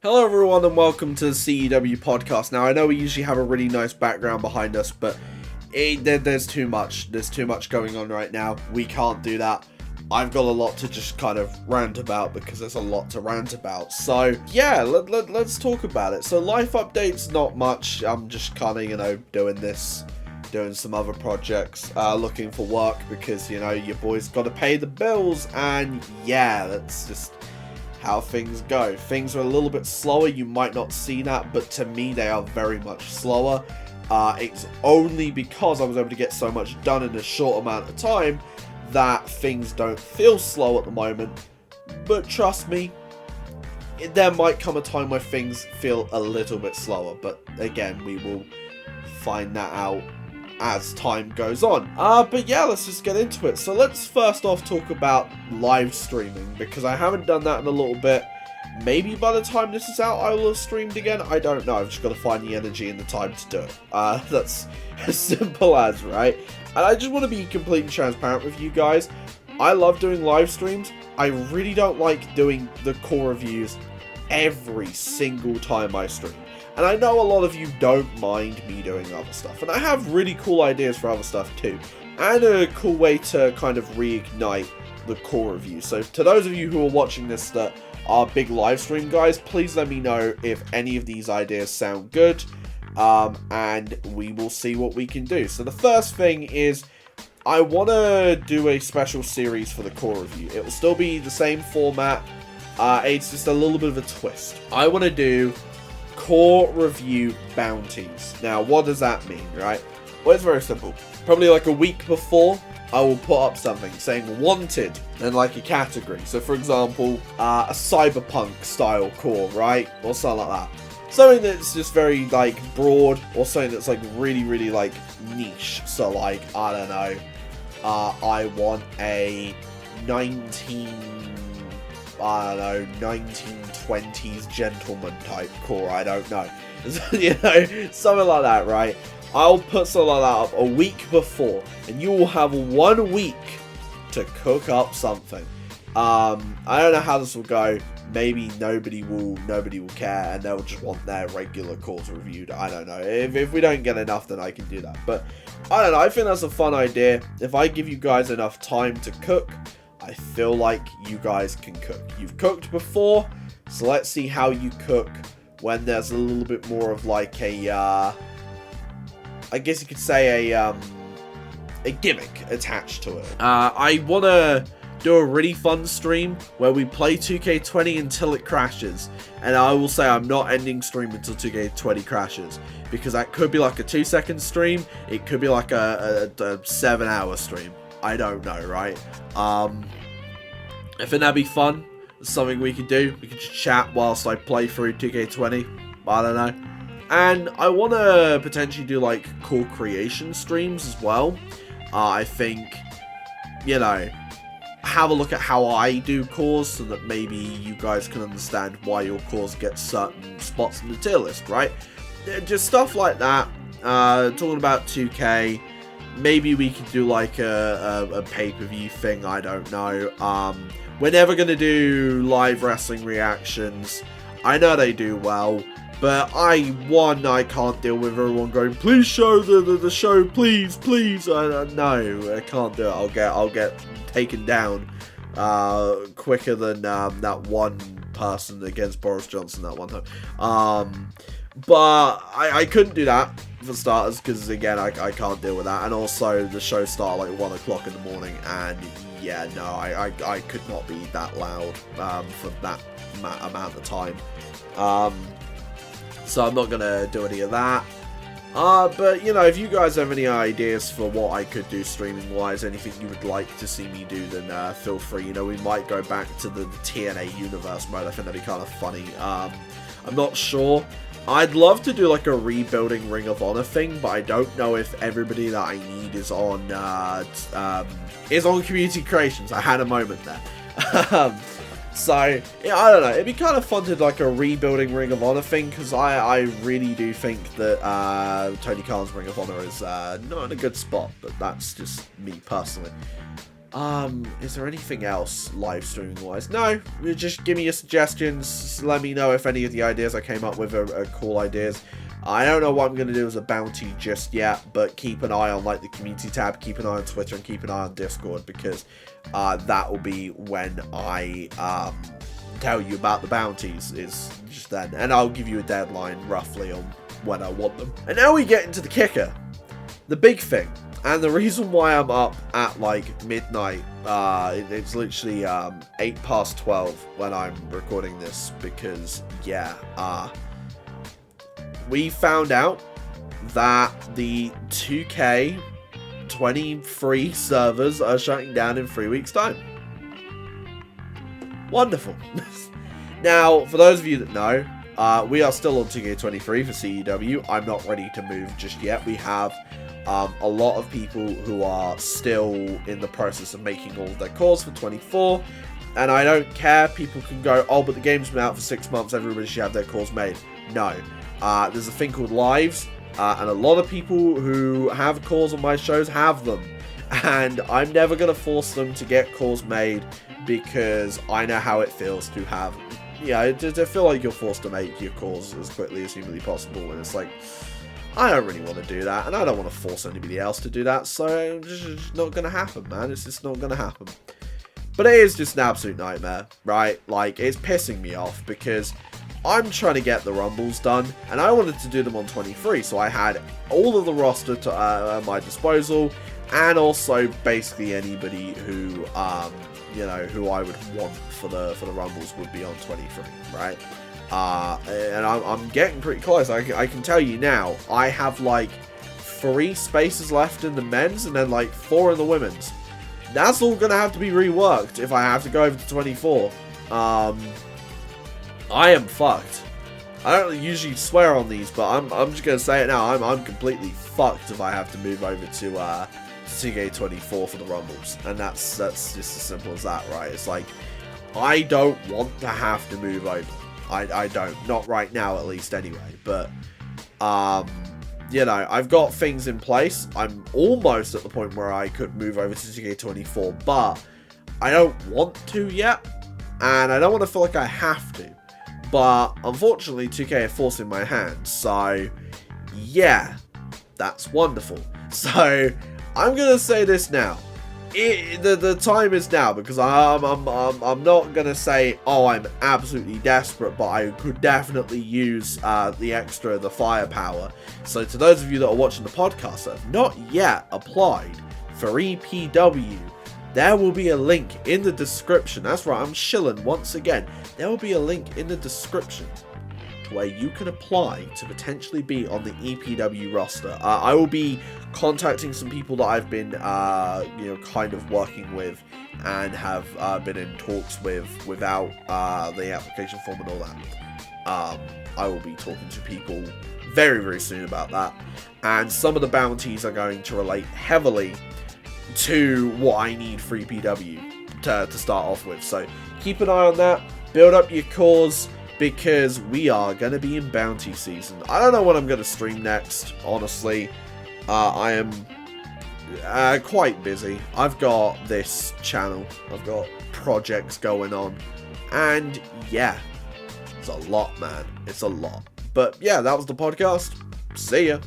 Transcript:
Hello everyone and welcome to the CEW Podcast. Now I know we usually have a really nice background behind us, but there's too much. There's too much going on right now. We can't do that. I've got a lot to just kind of rant about because there's a lot to rant about. So yeah, let's talk about it. So life updates, not much. I'm just kind of, doing some other projects, looking for work because, your boy's got to pay the bills, and yeah, that's just how things go. Things are a little bit slower. You might not see that, but to me, they are very much slower. It's only because I was able to get so much done in a short amount of time that things don't feel slow at the moment. But trust me, there might come a time where things feel a little bit slower. But again, we will find that out as time goes on. But yeah, let's just get into it. So let's first off talk about live streaming, because I haven't done that in a little bit. Maybe by the time this is out, I will have streamed again. I don't know. I've just got to find the energy and the time to do it. That's as simple as, right? And I just want to be completely transparent with you guys. I love doing live streams. I really don't like doing the core reviews every single time I stream. And I know a lot of you don't mind me doing other stuff. And I have really cool ideas for other stuff too. And a cool way to kind of reignite the core review. So to those of you who are watching this that are big live stream guys, please let me know if any of these ideas sound good. And we will see what we can do. So the first thing is, I want to do a special series for the core review. It will still be the same format. It's just a little bit of a twist. I want to do core review bounties. Now, what does that mean, right? Well, it's very simple. Probably like a week before, I will put up something saying wanted and like a category. So for example, a cyberpunk style core, right? Or something like that. Something that's just very like broad, or something that's like really like niche. So like, I don't know, I want a 1920s gentleman type core, I don't know. Something like that, right? I'll put something like that up a week before, and you will have 1 week to cook up something. I don't know how this will go. Maybe nobody will care, and they'll just want their regular cores reviewed. I don't know. If we don't get enough, then I can do that. But I don't know. I think that's a fun idea. If I give you guys enough time to cook, I feel like you guys can cook. You've cooked before, so let's see how you cook when there's a little bit more of like a, I guess you could say a gimmick attached to it. I want to do a really fun stream where we play 2K20 until it crashes. And I will say I'm not ending stream until 2K20 crashes, because that could be like a 2-second stream. It could be like a 7-hour stream. I don't know, right? I think that'd be fun. It's something we could do. We could just chat whilst I play through 2K20. I don't know. And I want to potentially do like core creation streams as well. I think, have a look at how I do cores so that maybe you guys can understand why your cores get certain spots in the tier list, right? Just stuff like that. Talking about 2K. Maybe we could do like a pay-per-view thing, I don't know. We're never going to do live wrestling reactions. I know they do well, but I can't deal with everyone going, please show the show, please. No, I can't do it. I'll get taken down quicker than that one person against Boris Johnson that one time. But I couldn't do that for starters, because again, I can't deal with that. And also the show started like 1 o'clock in the morning, and yeah, no, I could not be that loud for that amount of time. So I'm not gonna do any of that. But if you guys have any ideas for what I could do streaming wise, anything you would like to see me do, then feel free. We might go back to the TNA universe mode. I think that'd be kind of funny. I'm not sure. I'd love to do like a rebuilding Ring of Honor thing, but I don't know if everybody that I need is on community creations. I had a moment there. So, yeah, I don't know. It'd be kind of fun to do like a rebuilding Ring of Honor thing, because I really do think that Tony Khan's Ring of Honor is not in a good spot, but that's just me personally. Is there anything else live streaming wise? No, just give me your suggestions. Let me know if any of the ideas I came up with are cool ideas. I don't know what I'm going to do as a bounty just yet, but keep an eye on like the community tab, keep an eye on Twitter, and keep an eye on Discord, because that will be when I tell you about the bounties, is just then. And I'll give you a deadline roughly on when I want them. And now we get into the kicker, the big thing. And the reason why I'm up at like midnight, it's literally 12:08 when I'm recording this, because we found out that the 2K23 servers are shutting down in 3 weeks' time. Wonderful. Now, for those of you that know, we are still on 2K23 for CEW. I'm not ready to move just yet. We have a lot of people who are still in the process of making all of their calls for 24. And I don't care. People can go, oh, but the game's been out for 6 months. Everybody should have their calls made. No. There's a thing called lives, and a lot of people who have calls on my shows have them, and I'm never going to force them to get calls made, because I know how it feels to have, to feel like you're forced to make your calls as quickly as humanly possible, and it's like, I don't really want to do that, and I don't want to force anybody else to do that, so it's just not going to happen, man. It's just not going to happen. But it is just an absolute nightmare, right? Like, it's pissing me off, because I'm trying to get the Rumbles done, and I wanted to do them on 23, so I had all of the roster at my disposal, and also basically anybody who, who I would want for the Rumbles would be on 23, right? And I'm getting pretty close. I can tell you now, I have like 3 spaces left in the men's, and then like 4 in the women's. That's all gonna have to be reworked if I have to go over to 24. I am fucked. I don't usually swear on these, but I'm just gonna say it now. I'm completely fucked if I have to move over to 2K24 for the Rumbles, and that's just as simple as that, right? It's like, I don't want to have to move over. I don't, not right now at least, anyway. But I've got things in place. I'm almost at the point where I could move over to 2K24, but I don't want to yet, and I don't want to feel like I have to. But unfortunately, 2K are forcing my hand, so yeah, that's wonderful. So I'm gonna say this now. The time is now, because I'm not gonna say, oh, I'm absolutely desperate, but I could definitely use the firepower. So to those of you that are watching the podcast that have not yet applied for EPW, there will be a link in the description. That's right, I'm shilling once again. There will be a link in the description where you can apply to potentially be on the EPW roster. I will be contacting some people that I've been, kind of working with and have been in talks with without the application form and all that. I will be talking to people very, very soon about that. And some of the bounties are going to relate heavily to what I need for EPW to start off with. So keep an eye on that. Build up your cause, because we are going to be in bounty season. I don't know what I'm going to stream next, honestly. I am quite busy. I've got this channel. I've got projects going on. And yeah, it's a lot, man. It's a lot. But yeah, that was the podcast. See ya.